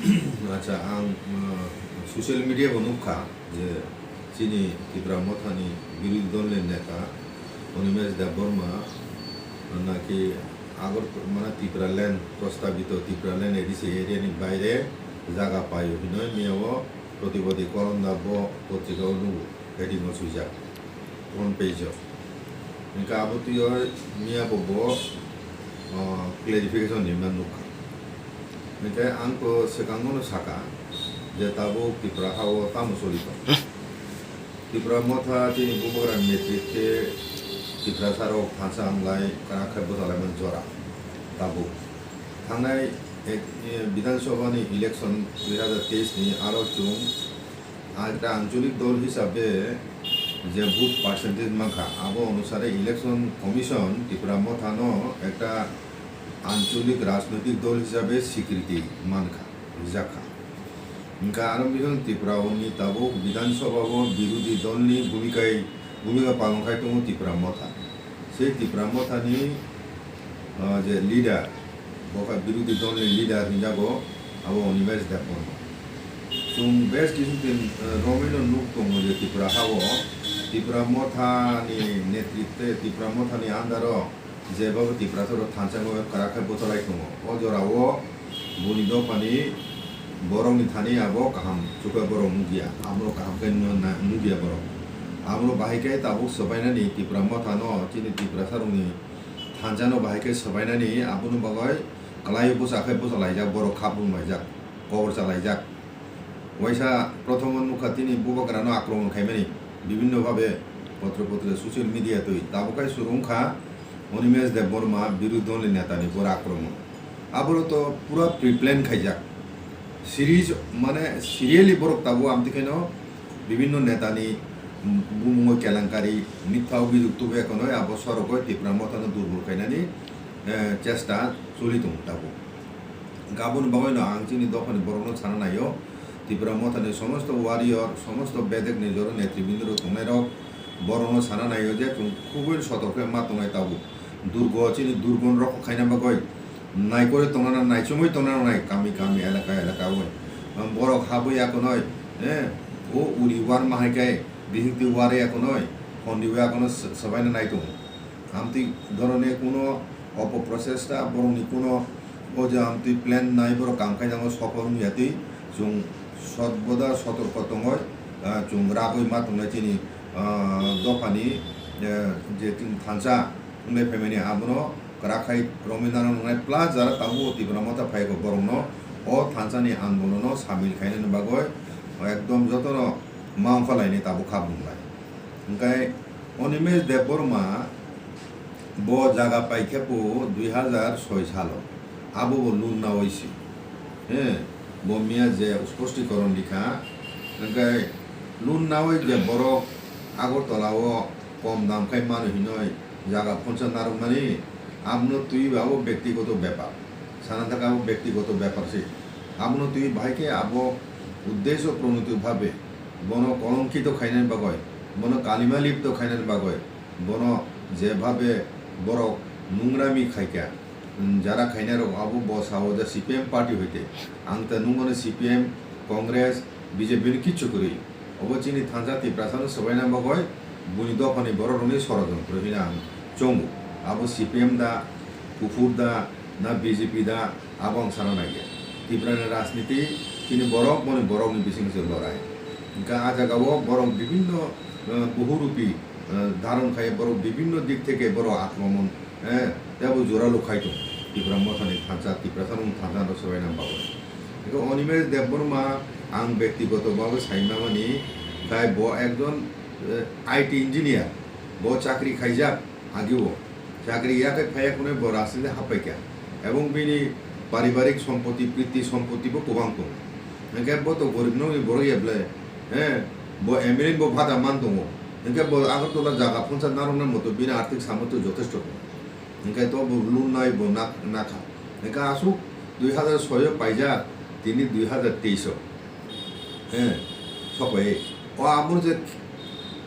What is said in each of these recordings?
Acha ang social media bonukha je chini Tripura mothani বিরোধী দলের নেতা অনিমেষ দেববর্মা নাকি আগর মানে ত্রিপুরা ল্যান্ড প্রস্তাবিত ত্রিপুরা ল্যান্ড এডিসি এরিয়ানি বাইরে জায়গা পাই অভিনয় মেয়েও প্রতিবাদী করণ দাব্য পত্রিকাও নুবো হেডিং সুইজা ফ্রন্ট পেজ ఇంకా আবতীয় মিয়া বব ক্লারিফিকেশন নির্মাণ নুখা Mekai angko sekangono saka je tabo Tripura hawo tamu solito. Tripura motha chini buboran netrite Tripura sarok thansa amlai karakai botala menjora tabo. Thangnai Bidhan Sabha ni election 2023 ni aro chung একটা আঞ্চলিক দল হিসাবে যে vote percentage মাখা আবো অনুসারে election commission Tripura মথানো একটা আঞ্চলিক রাজনৈতিক দল হিসাবে স্বীকৃতি মানখা জাখা ইনকা আরম্ভিখন ত্রিপুরানি তাবো বিধানসভা বিরোধী দলনি ভূমিকা পালন খাই দङ ত্রিপুরা মথা সেই ত্রিপুরা মথানি যে লিডার বকা বিরোধী দলনি লিডার হিসাবে আবো অনিমেষ দেববর্মা जों बेस কিছুদিন রমেন নুক দङ যে ত্রিপুরা হাও ত্রিপুরা মথানি নেতৃত্বে ত্রিপুরা মথানি আন্দার যেভাবে ত্রিপুরা সর থানচাঙ্গ কারাখাই বতলাই দङ অজরাও বনি দফানি বরংনি থানি আবো কাহাম চুকা বরং মুগিয়া আমরো কাহামকে মুগিয়া বরং আমরো বাহিকাই তাবুক সবাইনানি ত্রিপুরা মথানো চিনি ত্রিপুরা সারংনি থানচানো বাহিকাই সবাইনানি আবুনো বাগয় কালাই বসাখাই বসালাইজাক বড় খাবু মাইজাক কবর চালাইজাক ওইসা প্রথম নুখা তিনি বুবকরানো আক্রমণ খাইমানি বিভিন্নভাবে পত্রপত্রে সোশ্যাল মিডিয়াতই তাবকাই সুরংখা অনিমেষ দেববর্মা বিরোধী দলের নেতানি পর আক্রমণ আবারও তো পুরো প্রিপ্ল্যান খাইজাক সিরিজ মানে সিরিয়ালি বরক তাবো আমতিকেন বিভিন্ন নেতানি বুমুঙ্গ কেলেঙ্কারি মিথ্যা অভিযুক্ত হয়ে এখন আবো সড়ক ত্রিপুরা মতানো দুর্বল খাইনানি চেষ্টা চলিত তাবো গাবন বাবাই আং চিনি দফানি বরণ ছানা নাইও ত্রিপুরা মথানি সমস্ত ওয়ারিয়র সমস্ত বেদেক নিজর নেতৃবৃন্দ তোমার বরণ সানা নাইও যে খুবই সতর্ক মা তোমায় তাবো দুর্গ চিনি দুর্গন রক খাইনা বাগয় নাই করে তোমরা নাই সময় তোমরা নাই কামি কামি এলাকা এলাকা ওই বড় খাবই এখন হয় হ্যাঁ ও উড়ি ওয়ার মাহাইকায় বিহিতি ওয়ারে এখন হয় ফন্ডিও এখনো সবাই নাই তো আমতি ধরনের কোনো অপপ্রচেষ্টা বরংনি কোনো ও যে আমতি প্ল্যান নাই বড় কামখাই যাবো সফল নিয়াতেই जों সর্বদা সতর্ক দङ जों রাগৈ मा दङ चिनि दफानि जे थांसा उन्दै फेमिनि आबनो राखाय रमिनानो नङाय प्लास जारा ताबो ত্রিপুরা মথা फाइगो बरंनो अ थांसानि आन्दोलनो सामिल खायनो बागय एकदम जतन मावखालायनि ताबो खाबुंलाय ओंखाय অনিমেষ দেববর্মা ब जागा पाइखेपो 2006 साल आबो लुना हইছে হ্যাঁ বমিয়া যে স্পষ্টীকরণ লিখা ওখানে লুন নাওই যে বড় আগরতলাও কম দাম খাই মানুষ নয় জায়গা পঞ্চাশ নারক মানে আপনি তুই আবো ব্যক্তিগত ব্যাপার সানা থাকা ব্যক্তিগত ব্যাপার সে আপনি তুই ভাইকে আবো উদ্দেশ্য প্রণোদিতভাবে বন কলঙ্কিত খাইনার বাগয় বন কালিমা লিপ্ত খাইনার বাগয় বন যেভাবে বড় নোংরামি খাইকা যারা খাইনার আবু বসাও যে সিপিএম পার্টি হইতে আংতা নুঙ্গনে সিপিএম কংগ্রেস বিজেপির কিচ্ছু করি অবচিনি থানসা ত্রিপুরাসানো সবাই নাম হয় বুনি দফানি বড় রঙে ষড়যন্ত্র হিনা আং চঙ্গু আবু সিপিএম দা কুকুর দা না বিজেপি দা আবং সানা নাইয়া ত্রিপুরার রাজনীতি তিনি বরক মনে বরকনি বিসিংসে লড়াই গা জায়গাও বরং বিভিন্ন বহুরূপী ধারণ খাই বড় বিভিন্ন দিক থেকে বড় আক্রমণ হ্যাঁ তেবো জোরালো খাইতো ত্রিপুরা মথানি থানসা ত্রিপুরাসানো থানসা সবাই নাম পাবো এখন অনিমেষ দেববর্মা আং ব্যক্তিগতভাবে সাইমামানি গাই ব একজন আইটি ইঞ্জিনিয়ার ব চাকরি খাইজাক আগেও চাকরি ইয়াকে খাইয়া কোনো ব রাজনীতি হাপাইকা এবং বিনি পারিবারিক সম্পত্তি প্রীতি সম্পত্তিবো গোবাং দङ ओंखाय ब तो गरिब नङि बर' याब्ले হ্যাঁ ব এমএলএ ব ভাতা মান দङ ओंखाय ब আগরতলা জায়গা পঞ্চায়েত নারংনার মতো বিনা আর্থিক সামর্থ্য যথেষ্ট দङ ओंखाय तो ब লুন নাই ব নাখা ओंखाय আসুক 2006 পাইজা তিনি 2023 হ্যাঁ সবাই ও আমর যে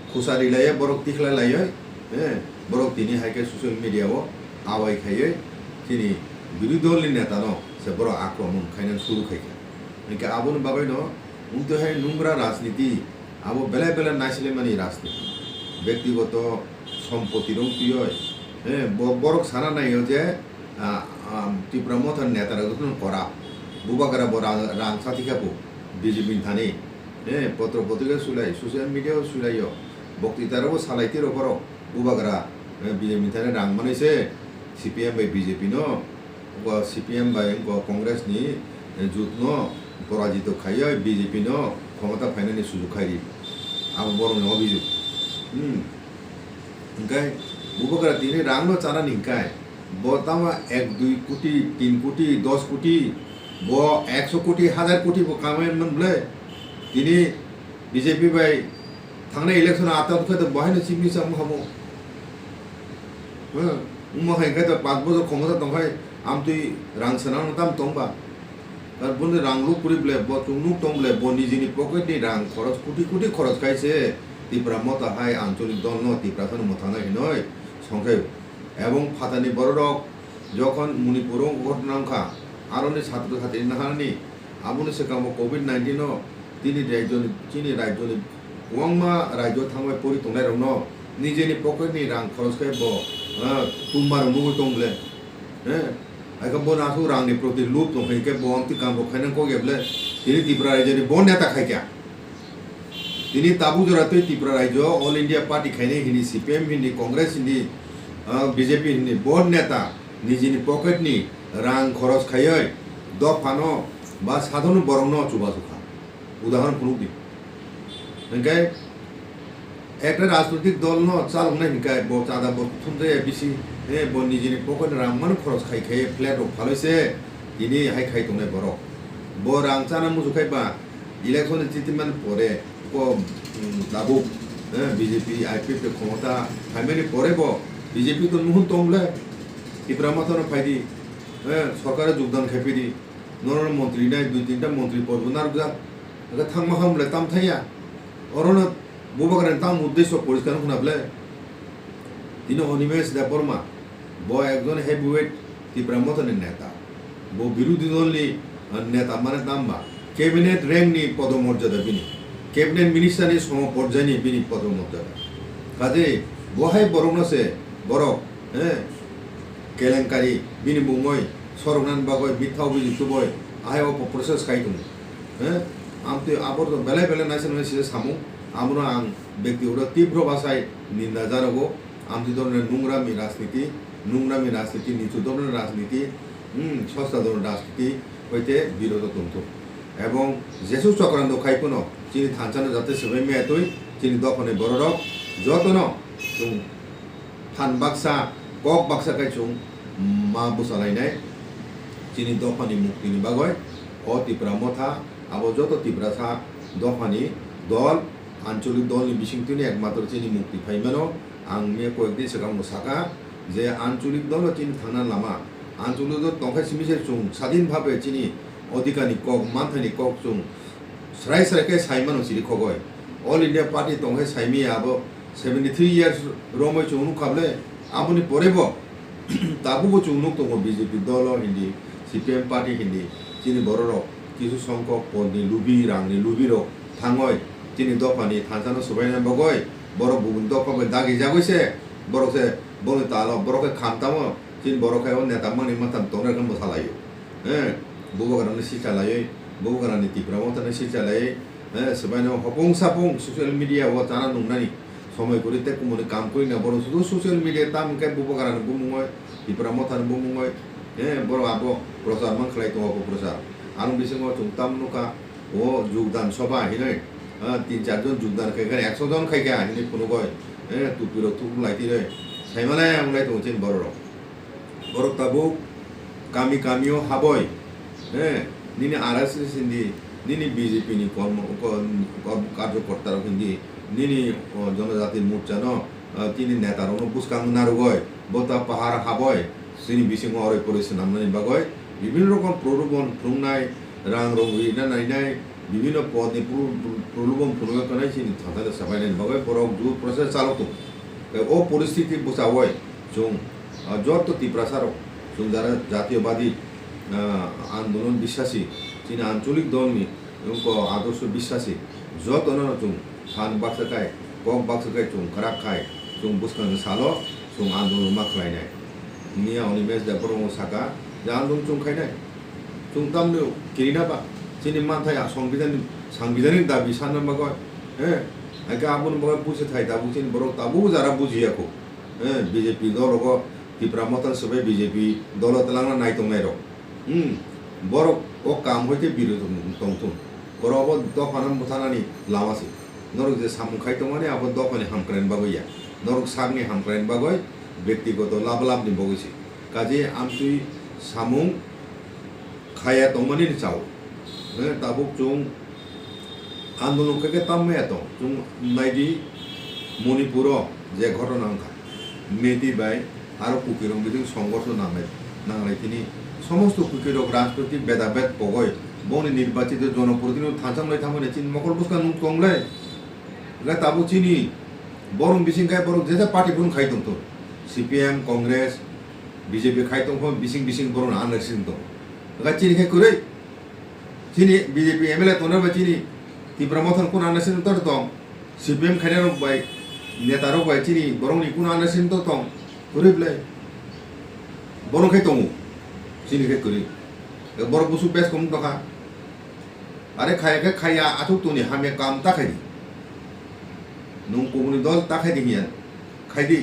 খুসারি লাইয়ে বরক তিখলা লাইয়ে হ্যাঁ বরক তিনি হাইকে সোশ্যাল মিডিয়াও আওয়াই খাইয়ে তিনি বিরোধী দলের নেতা ন সে বড় আক্রমণ খাইনা শুরু খাইকে Engke abon bagai no untuk hai nungra রাজনীতি abo bela bela naisile mani রাজনীতি ব্যক্তিগত সম্পত্তি রং তুই বড় সানা নাই যে ত্রিপুরা মথার নেতারা যখন করা বুবাকারা বড় রাং সাথী খাবো বিজেপি থানে পত্র পত্রিকা সুলাই সোশ্যাল মিডিয়াও সুলাইও বক্তৃতারাও সালাইতের ওপর বুবাকারা বিজেপি থানে রাং মানেছে সিপিএম বাই বিজেপি ন সিপিএম বাই কংগ্রেস নি জুত ন পরাজিত খাইয় বিজেপি ন ক্ষমতা ফাইনানি সুযোগ খাইরি আবো বড় অভিযোগ Engkai bukan tini rang no cara ningkai, botama 1, 2 koটি 3 koটি 10 koটি, bo 100 koটি 1000 koটি bo kamen man bole, tini BJP by tangnai election atau bukan tu bahaya cipni sama kamu, umah engkai tu 5 bosok komodor tongkai, am tu rang senang tam tongba, kalau bunda rang lu puri bole, bo tunuk tong bole, bo nijini pocket ni rang koros koটি koros kai se. Tripura মতো high আঞ্চলিক দল ন ত্রিপুরা মথানা নয় সংখ্যায় এবং ফাতানি বড়রক যখন মণিপুর ঘটনাঙ্কা আরো ছাত্রছাত্রী নাহানি আবুনি সেকাম কোভিড-19 তিনি রাজ্যনি ওয়াংমা রাজ্য থামায় পরি তংনাই রং নিজেনি পকেটনি রাং খরচ খাই ব তুমবার মুগু তংলে আইকা ব নাসু রাংনি প্রতি লুপ তংখাইকে ব অন্তি কাম খাইনাং কগেবলে তিনি ত্রিপুরা রাজ্যনি ব নেতা খাইকা তিনি তাবু জোড়াতে ত্রিপুরা রাজ্য অল ইন্ডিয়া পার্টি খাইনে হিনি সিপিএম হিনি কংগ্রেস হিনি বিজেপি হিনি বড় নেতা নিজেনি পকেটনি রাং খরচ খাইয় দফানো বা সাধারণ বরং চুবা চুখা উদাহরণ ফুলুক দি ওকে একটা রাজনৈতিক দল ন চালংনাই হিনকায় ব চাঁদা বথুমতে বেশি ব নিজেনি পকেট রাং মানে খরচ খাই খাই ফ্ল্যাট ফালাইছে তিনি হাই খাই তংনাই বড় ব রাং চানা মুজুখাইবা ইলেকশন জিতিমান পরে দাবুক বিজেপি আইপিএফ ক্ষমতা ফাইমানি পরে বিজেপি তো নুহুন তংলে ত্রিপুরা মাথানো ফাইদি সরকারে যোগদান খাইফেদি নরম মন্ত্রী নাই 2-3টা মন্ত্রী পদ নারগা থাংমা হামলে তাম থাইয়া অরণ বুবাগারেন তাম উদ্দেশ্য পরিষ্কার শুনাবলে তিনি অনিমেষ দেববর্মা ব একজন হেভিওয়েট ত্রিপুরা মাথানের নেতা ব বিরোধী দলনি নেতা মানে নামবা ক্যাবিনেট র্যাঙ্কনি পদমর্যাদা বিনি ক্যাবিনেট মিনিস্টারনি সম পর্যায়নি বিনি পদমর্যাদা কাজে বহাই বরংনাসে বরক কেলেঙ্কারি বিনি বুঙই সরগনান বাগয় মিথ্যা অভিযুক্ত বয় আয় প্রসেস খাইতুম আমতে আবর বেলায় বেলায় নাইসেন হয়েছে সামু আমরা আং ব্যক্তিগত তীব্র ভাষায় নিন্দা জানাবো আমতি ধরনের নোংরামি রাজনীতি নিচু ধরনের রাজনীতি সস্তা ধরনের রাজনীতি হইতে বিরত তন্তু এবং যেসু চক্রান্ত খাইপনো চিনি থানচানো যাতে সবাই মেয়াতই চিনি দখনে বড়রক যতন চুং থান বাক্সা কক বাক্সা খাই চুং মা বুসালাইনাই চিনি দফানি মুক্তিনি বাগয় অ ত্রিপুরা মথা আবো যত ত্রিপুরা সা দফানি দল আঞ্চলিক দলনি বিশিংতিনি একমাত্র চিনি মুক্তি ফাইমানো আং মে কয়েকদিন সেখান সাকা যে আঞ্চলিক দল চিনি থানা লামা আঞ্চলিক দল তংখাই সিমিসে চুং স্বাধীনভাবে চিনি অধিকারী কক মানথানি কক চুং স্রাই স্রাইকে সাইমানো চিনি খগয় অল ইন্ডিয়া পার্টি তংখাই সাইমি আবো 73 ইয়ার্স রময় চুং খাবলে আপনি পরেব তাবুবো চুং নুক তঙ্গ বিজেপি দল হিন্দি সিপিএম পার্টি হিন্দি চিনি বড়রক কিছু সংখ্যক পদনি লুবি রাংনি লুবিরক থাঙয় চিনি দফানি থানসানো সবাইনা বগয় বড় বুগুন দফাবে দাগি যাগইছে বড়কে বলে তাল বড়কে খামতামো চিনি বড়খায় নেতা মানি মাতাম তংরা মশালাयो বুবগারানি সিচালাयो বুবগারানি ত্রিপুরা মতানি সিচালাयो সবাইনা হপং সাপং সোশ্যাল মিডিয়া ও জানা নংনানি সময় করিতে কুমনি কাম করি না বড় শুধু সোশ্যাল মিডিয়া তামকে বুবগারানি বুমুঙয় ত্রিপুরা মতানি বুমুঙয় বড় আবো প্রচার মান খালাই তো অপপ্রচার আরো বিসঙ্গ চুংতাম নুকা ও যোগদান সভা হিনে 3-4 জন যোগদান খাইখানে 100 জন খাইকা হিনে কোনো গয় টুপির টুপ লাইতি রে সাইমানায় আমলাই তো চিন বড় তাবু কামিও হাবয় নিনি আরএসএস হিন্দি নিনি বিজেপি নি কর্ম কার্যকর্তারা হিন্দি নিনি জনজাতির মোর্চা ন তিনি নেতার অনুপুষ্কাং নারুগয় বতা পাহাড় হাবয় সিনি বিসঙ্গ অরে পরিছে নামনানি বাগয় বিভিন্ন রকম প্রলোভন ফুংনাই রাং রংবি নাইনাই বিভিন্ন পদে প্রলোভন ফুংনাই চিনি থানাতে সাবাইনাই বাগয় বরক জু প্রসেস চালক ও পরিস্থিতি বুঝাওয় जों যত ত্রিপুরা সারক जों যারা জাতীয়বাদী আন্দোলন বিশ্বাসী chini ancholik dongni ungko adorsho biswasi jotono chung phan baksakai kok baksakai chung kharak khai chung buskang salo chung andong maklainai nia onimes da borong saka andong chung khainai chung tamno kirina ba chini manthaya সংবিধানিক দাবি সান্না বাগয় হ্যাঁ আগে আপন বাগয় বুঝে থাই দাবু চিনি বড় তাবু যারা বুঝিয়াকো হ্যাঁ বিজেপি দল ত্রিপুরা মতন সবাই বিজেপি দল তেলাঙ্গানা নাই তংনাই রক বড় ও কাম হইতে বিরোধ তংতুন বড় অব দফানাম বুথানানি লামাসি নরক যে সামুং খাই তংমানে আব দফানি হামক্রাইন বাগইয়া নরক সাগনি হামক্রাইন বাগয় ব্যক্তিগত লাভ লাভনি বগইছি কাজে আমসুই সামুং খায়া তংমানি চাও হ্যাঁ তাবুক চুং আন্দোলন থেকে তামে এত চুং নাইদি মণিপুর যে ঘটনা মেয়েটি বাই আরো কুকিরং বিদিন সংঘর্ষ নাংলাই তিনি সমস্ত কুকিরক রাজনৈতিক ভেদাভেদ পগয় বনি নির্বাচিত জনপ্রতিনিধি থানসামলাই থামনে চিন মকল বুসকা নুন কংলাই তাবু চিনি বরং বিসিংকাই বরং যে পার্টি বরং খাইতং তো সিপিএম কংগ্রেস বিজেপি খাইতং বিসিং বরং আনরেসিং তো চিনি খাই করে চিনি বিজেপি এমএলএ তোনার চিনি ত্রিপুরা মতন কোন আনরেসিং তো দম সিপিএম খাইনার বাই নেতারও বাই চিনি বরং নি কোন আনরেসিং তো দম করে বলে বরং খাই তমু চিনি খাই করে বড় বুসু বেশ কম টাকা আরে খাইকে খাইয়া আতুক তুনি হামে কাম তাখাই দি নং কমুনি দল তাখাই দি গিয়ান খাই দি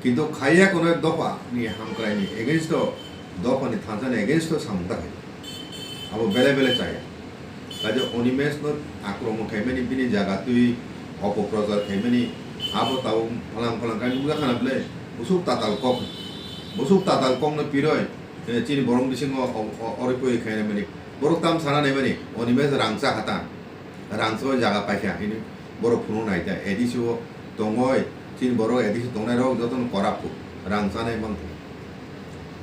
কিন্তু খাইয়া কোনো দফা নি হামক্রাইনি এগেইনস্ট দফা নি থানসানি এগেইনস্ট সাম তাখাই আবো বেলে বেলে চাই কাজে অনিমেষ আক্রমণ খাইমানি বিনি জায়গা তুই অপপ্রচার খাইমানি আবো তাও ফালাং কানি বুঝা খানাবলে বুসুক তাতাল কক না পিরয় চিনি বরং বিসিং অরিপই খাইনা মানে বরক তাম সানা নাই মানে অনিমেষ রাংসা হাতা রাংসা জায়গা পাইখা হিনি বরক ফুনো নাইতা এডিসি দঙয় চিনি বরক এডিসি দংনাই রক যতন করাপু রাংসা নাই মাং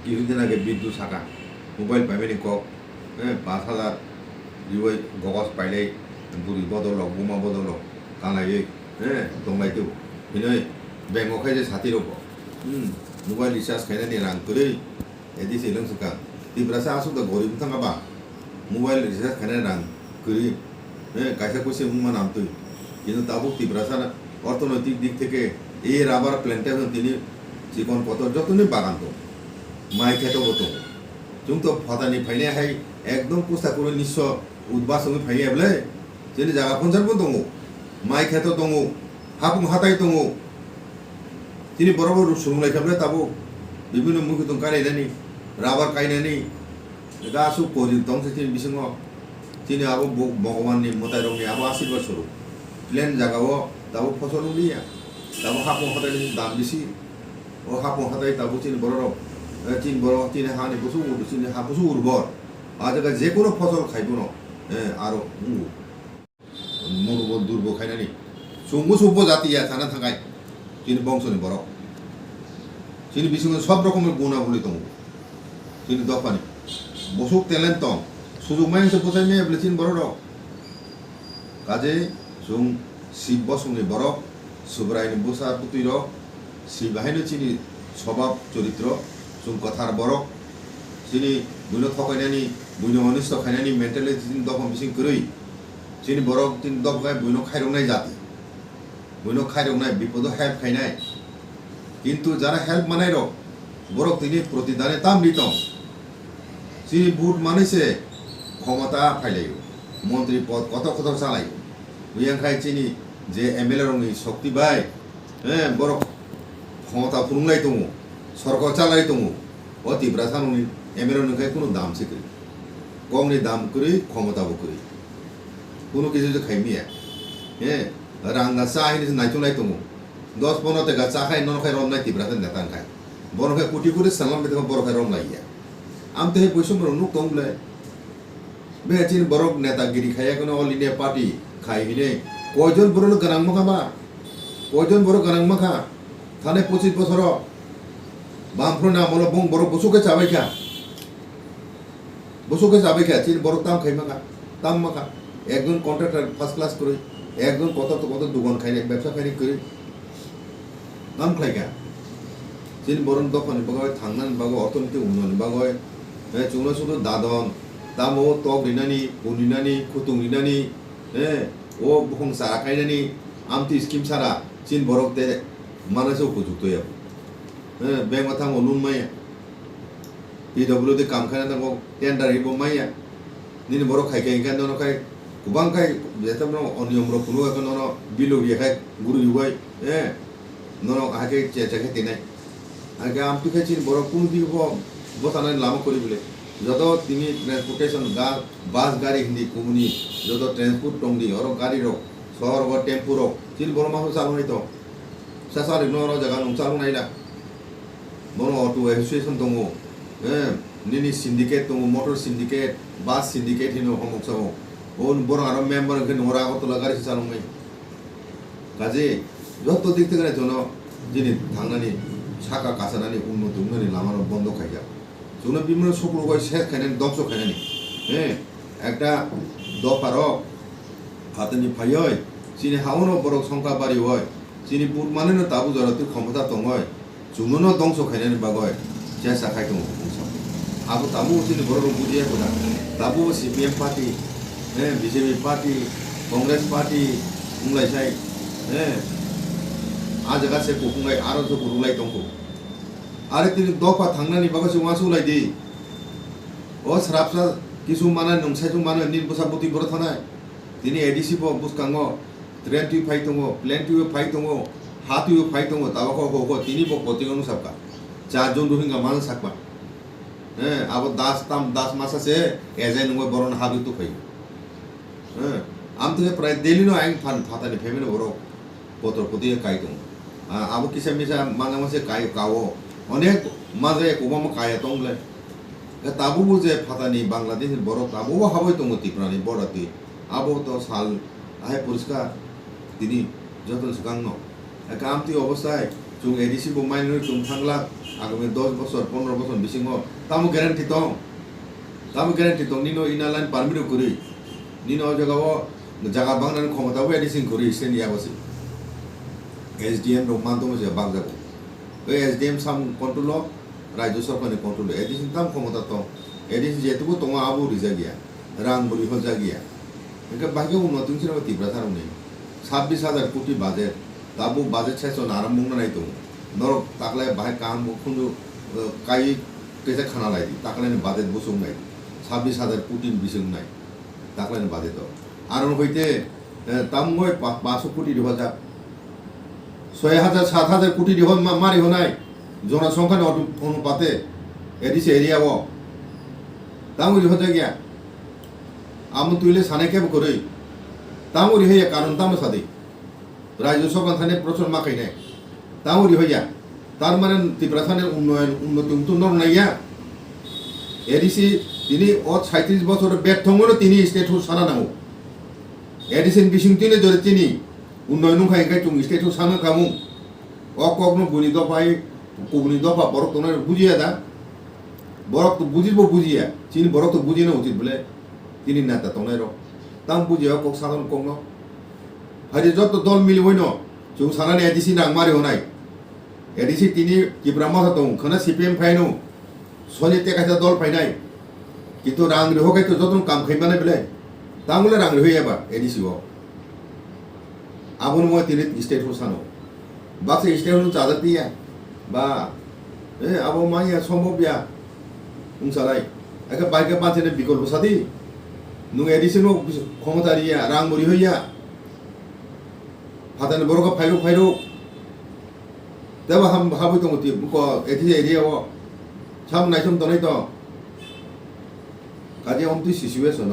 কিছুদিন আগে বিদ্যুৎ শাখা মোবাইল পাইমানি কক 5,000 이거 거기서 빨리 물이 버들러 무마 버들러 강하게 동마이도 이네 뱅고카제 사티로 누가 리사스 개념이랑 그래 에디스 이런 수가 디브라사 아수도 고리 못한가 봐 모바일 리사스 개념이랑 그래 가이사 কোসে হুমান আমতো কিন্তু তাবু 디브라사나 অর্থনৈতিক দিক থেকে এই রাবার প্ল্যান্টেশন তিনি জীবন পথ যতনি বাগান তো মাই খেতো হতো जों तो फातानि फाइनाय हाय एकदम पुस्ता को निस्स उद्बासंनि फाइनाय बले जेनि जागा पन्सारबो दङ माइ खेतो दङ हापुं हाताय दङ तिनि बराबर सुंलाय खाबले ताबो बिभिन्न मुखि दं कानायनानि राबार कायनानि गासु कोरि दं तिनि बिसिङ तिनि आबो भगवाननि मताय रंनि आबो आशीर्वाद स्वरूप प्लेन जागाओ ताबो फसल उलिया ताबो हापुं हाताय दाम बिसि ओ हापुं हाताय ताबो तिनि बराबर চিন বড় চিনে হানি বসু উড়ু চিনে হা বসু উর্বর আজ যে কোনো ফসল খাইবো না আরো মনোবল দুর্বল খাইনানি সঙ্গু সভ্য জাতিয়া থানা থাকায় চিনি বংশনি বড় চিনি বিসঙ্গে সব রকমের গুণাবলী দङ চিনি দফানি বসুক টেলেন্ট দं সুযোগ মাইনসে পোসাই মেয়ে বলে চিন বড় কাজে जों শিব বসঙ্গে বড় সুব্রাইনি বসা পুতুই র শিবাহিনী চিনি স্বভাব চরিত্র जों कथार बरक चिनि बुनो थकायनानि बुनो अनिष्ट खायनानि मेन्टेलिटि चिनि दफा बिसिं करै चिनि बरक चिनि दफाय बुनो खायरंनाय जाति बुनो खायरंनाय विपद हेल्प खायनाय किन्तु जारा हेल्प मानाय रक बरक तिनि प्रतिदाने ताम दितं चिनि बुट मानैसे क्षमता फायलायो मन्त्रि पद कत चालायो बुयांखाय चिनि जे एमएलए रंनि शक्ति बाय बरक क्षमता फुरुंलाय दङ सरकार चालाय दङ अति ब्रासाननि एमएलए नखाय कोनो दाम सिकरि गंनि दाम करि क्षमताबो करि कोनो किछु खाइमिया रांगा चाहिनि नायथुलाय दङ 10-15 टाका चाखाय नखाय रमनाय तिब्रासन नेतान खाय बरखाय कोटि कोटि सालाम बेखौ बरखाय रमलाइया आमते हे बैसम रनुक दंले बे चिन बरक नेतागिरि खाया कोनो अल इंडिया पार्टी खाइहिने कयजन बरनो गोनां माखाबा कयजन बर गोनां माखा थाने 25 বছর बामफ्रना मल बंग बरक बसुके जाबायखा चिन बरक ताम खाइमाखा ताम माखा एकजन कन्ट्राक्टर फार्स्ट क्लास करे एकजन कत दुकान खाइनाय व्यवसा खाइनाय करे नाम खाइखा चिन बरन दफानि बागय थांनानै बागय अर्थनीति उन्नयन बागय चुंनो सुदु दादन tamo tok rinani uninani kutung rinani o bukhong sara kainani amti skim sara chin borok te manaso kujukto ya bank mathang onun maya PWD kam khana tango tender ibo maya nini borok khai kai kan dono kai kubang kai jetam no oniom ro kunu kan no bilu ye kai guru yubai nono age che che tinai age amti kai chin borok kunu di bo botana lama kori bile joto tini transportation bus gari hindi kumuni joto transport tongdi oro gari ro শহর বা টেম্পু ro chin boro ma চালু নাই তো sasari no ro jaga nung চালু নাই la bono auto association tongo nini syndicate tongo motor syndicate bus syndicate hino homok sao on boro aro member ke nora ko to lagari চালু নাই কাজে যত দিক থেকে জন্য যিনি থাংনানি শাখা কাছানানি উন্নত উন্নয়ন লামানো বন্ধ খাইয়া जोंनो बिमनो सकल गय सेस खायनानि दंस खायनानि একটা দফার হাতনি ফাইয় চিনি হাউনো বরক সংখ্যা বাড়ি হয় চিনি পুট মানেনো তাবু জরাতে ক্ষমতা দङ जोंनो दंस खायनानि बागय চেষ্টা খাই दङ आबो ताबु चिनि बरक बुजिया खोदा ताबु CPM party BJP party Congress party बुंलायसाय आ जागासे कुकुंगाय आरो जो गुरुलाय दंखौ आरे तिनि दफा थांनानै बागासे वासु लायदि ओ स्रापसा किसु माना नंसायजु माना निर्बसा बति बर थानाय तिनि एडीसी ब बुसकांगो ट्रेन टु फाइ दङ प्लेन टु फाइ दङ हा टु फाइ दङ ताबाखौ हो तिनि ब पतिगनु सबका चार जन रोहिंगा मान सकबा अब दास मासासे एजाय नंगो बरन हाबि तु फाइ आम तो प्राय दिल्ली नो आइन फान फातानि फेमिनो बर पत्र पति काइ दङ अब किसा मिसा माना मासे काइ काओ अनेक माजे कोबाम काया तंगले ताबुबो जे फातानि बांग्लादेश बरक ताबुबो हाबै दङ तिप्रानि बराति आबो तो साल आय पुरस्कार तिनि जतन सगांनो कामति अवस्थाय जों एडीसी बो माइनर जों थांला आगामी 10 বছর 15 বছর बिसिङो तामु ग्यारेंटी दं निनो इना लाइन पारमिट करि निनो जगाव जागा बांगनानि क्षमताबो एडीसी करि सेनि याबसि एसडीएम रो मानतो जे बागजाबो एसडीएम साम कंट्रोल राज्य सरकारनि कंट्रोल एडीसी ताम क्षमता तो एडीसी जेतुबो दङ आबो रिजा गया रां बरि हजा गया इनका बागे उन्नति सिना तिब्रा थारने 26000 कोटी बाजेट ताबो बाजेट सेसन आराम बुंना नाय दं नरक ताकलाय बाहाय काम खुनु काई केसे खाना लायदि ताकलायनि बाजेट बसुं नाय 26000 कोटी बिसुं नाय ताकलायनि बाजेट आरो हयते तामगय 500 कोटी दिहजा 6000 7000 कोटी दिहन मारि होनाय जनसंख्यानि अनुपाते एडिस एरियाव तामुरि हजा गया आमु तुइले साने केब करै तामुरि होया कारण तामु सादि राज्य सरकार थाने प्रचुर माखायनाय तामुरि होया तार माने त्रिपुरा थाने उन्नति तो नर नाया एडिसि तिनि 37 বছর बेथंगनो तिनि स्टेटस साना नांगौ एडिसन बिसिं तिनि जरे तिनि उन्नयन खायखाय जों स्टेटस सानो कामु अककनो बुनि दफाय कुबुनि दफा बरक तो बुझिया दा बरक तो बुझिबो बुझिया चिनि बरक तो बुझिनो उचित बोले तिनि नाता तंनाय र ताम बुझिया कक सागन कंनो हारि जत दल मिलि होइनो जों सानानि एडिसि नां मारि होनाय एडिसि तिनि किब्रा माथा दं खना सीपीएम फाइनो सनि तेकासा दल फाइनाय किन्तु रां रिहोखाय तो जतन काम खायमाने बेले तांगले रां रिहोयाबा एडिसि ओ आबुन म तिनि स्टेट सानो बाक्सा स्टेट जादतिया बा आबो माया सम्भवया उंसालाय एका बाइके पाछेने बिकल्प सादि नु एडिसि नो क्षमतारिया रां मरि होया फातानि बरक फाइरो तब हम हाबो दङ ति को एथि एरियाव साम नायसम तनाय तो काजे अमति सिचुएशन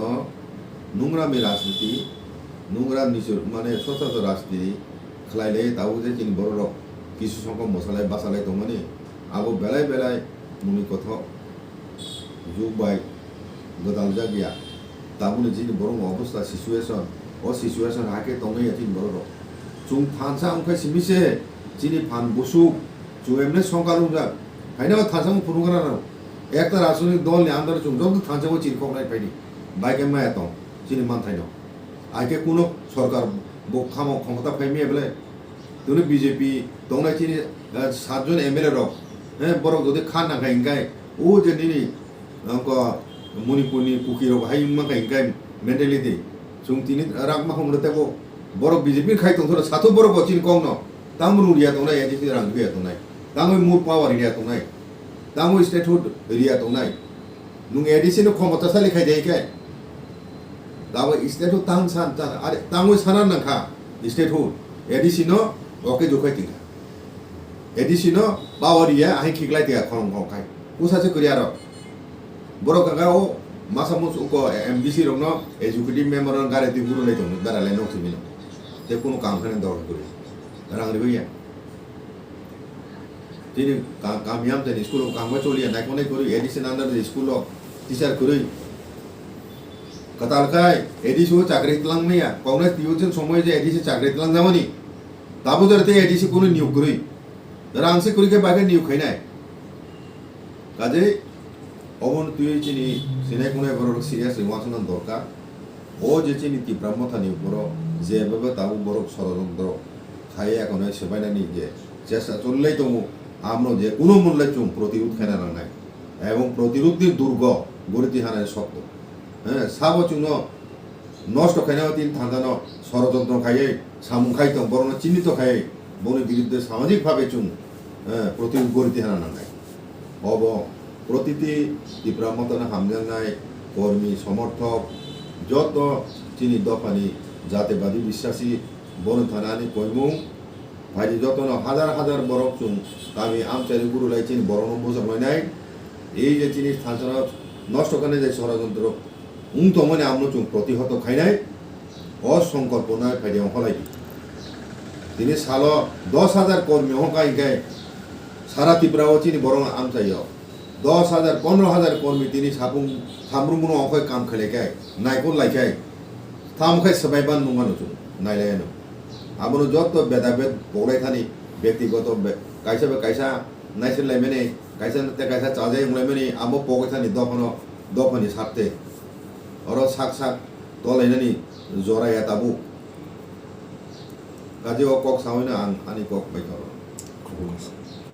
नुंग्रा मे राजनीति नुंग्रा निसुर माने सशस्त्र राजनीति खलायले ताबो जे जोंनि बर' किसु संख्यक मसालाय बासालाय दं माने आबो बेलाय मुनि कथ जुबाय गोदान जागिया ताबुनि जोंनि बर' अवस्था सिचुएशन ओ सिचुएशन हाके दंनाय जोंनि बर' जों थानसा अंखाय सिमिसे जोंनि फान बसु जों एमने संकारुंजा फाइना थानसा फुरुंगाना একটা রাজনৈতিক দল নি আন্দার जों जब थानसाव चिरखनाय फाइनि बाइके माया दं जोंनि मानथायनो आइके कुनो सरकार बो खामो क्षमता फाइमे बेले तुनि बीजेपी दंनाय चिनि 7 जन एमएलए रक बरक जदि खान नाखाय इंगाय ओ जे निनि अंक मणिपुरनि कुकिराव हाय माखा इंगाय मेन्टेलिटी जों तिनि राग माखा मोनतेबो borok BJP khai tongthora sato borok bochin kongno tamru riya tongnai edisi rang riya tongnai tangoi mur power riya tongnai tangoi statehood riya tongnai nung edisi no khomota sali khai dei kai dawa statehood tang san ta are tangoi sanan nangkha statehood edisi no oke jokai tinga edisi no power riya ahi khiklai tiga khong khong khai usase kriya ro borok kangao masamus uko MDC rongno executive member rong gare ti guru lai tong dara lai nok simino te কোনো কাম খানে দরকার করে রাং রে হইয়া তিনি কামিয়াম তেনি school কামবা চলিয়া নাই কোনে করি এডিশন আন্ডার স্কুল টিচার করি কাতালকাই এডিসি ও চাকরি তলাং মেয়া কংগ্রেস টিউজন সময় যে এডিসি চাকরি তলাং যামনি তাবো দরতে এডিসি কোনো নিয়োগ করি রাংসে করি কে বাগে নিয়োগ খাই নাই কাজে অবন তুই চিনি সিনাই কোনে বড় সিরিয়াস ওয়াসন দরকার ও যে চিনি তি ব্রহ্মথানি বড় যেভাবে তাবো বড় ষড়যন্ত্র খাই এখন সেবাইনানি যে চেষ্টা চললেই তো আমরা যে কোনো মূল্যে চুম প্রতিরোধ খাই না নাই এবং প্রতিরোধের দুর্গ গড়িতে হানায় শক্ত হ্যাঁ সাবো চুন নষ্ট খাইনাও তিন থান্দানো ষড়যন্ত্র খাইয়ে সামুং খাইতো বরং চিহ্নিত খাই বনের বিরুদ্ধে সামাজিকভাবে চুন হ্যাঁ প্রতিরোধ গড়িতে হানা নাই অব প্রতিটি তীব্রামতন হামজানাই কর্মী সমর্থক যত চিনি দফানি জাতিবাদী বিশ্বাসী বন থানানি কইমুং ভাই যত হাজার হাজার বরক চুন আমি আমচারি গুরু লাই চিনি বড় নম্বর নাই এই যে চিনি স্থান নষ্ট কানে যে ষড়যন্ত্র তো মানে আমনো চুং প্রতিহত খাইনাই অসংকল্পনায় ফাইদে হলাই তিনি সাল 10,000 কর্মী হকাই গায় সারা ত্রিপুরাও চিনি বরং আমচাই 10,000 15,000 কর্মী তিনি সাপুং সামরুমুনো অকয় কাম খেলে গায় নাইকন লাইকাই থামখাই সবাইবান নুমানো চুং নাইলাইনো আমনো যত বেদাবেদ বলাই থানি ব্যক্তিগত কাইসাবে কাইসা নাইসেন লাইমেনে কাইসা তে কাইসা চাজাই লাইমেনে আমো পগৈ থানি দফানি সারতে অর সাক সাক তলাইনানি জরায়া তাবু কাজে কক সামনে আনি কক বাইকার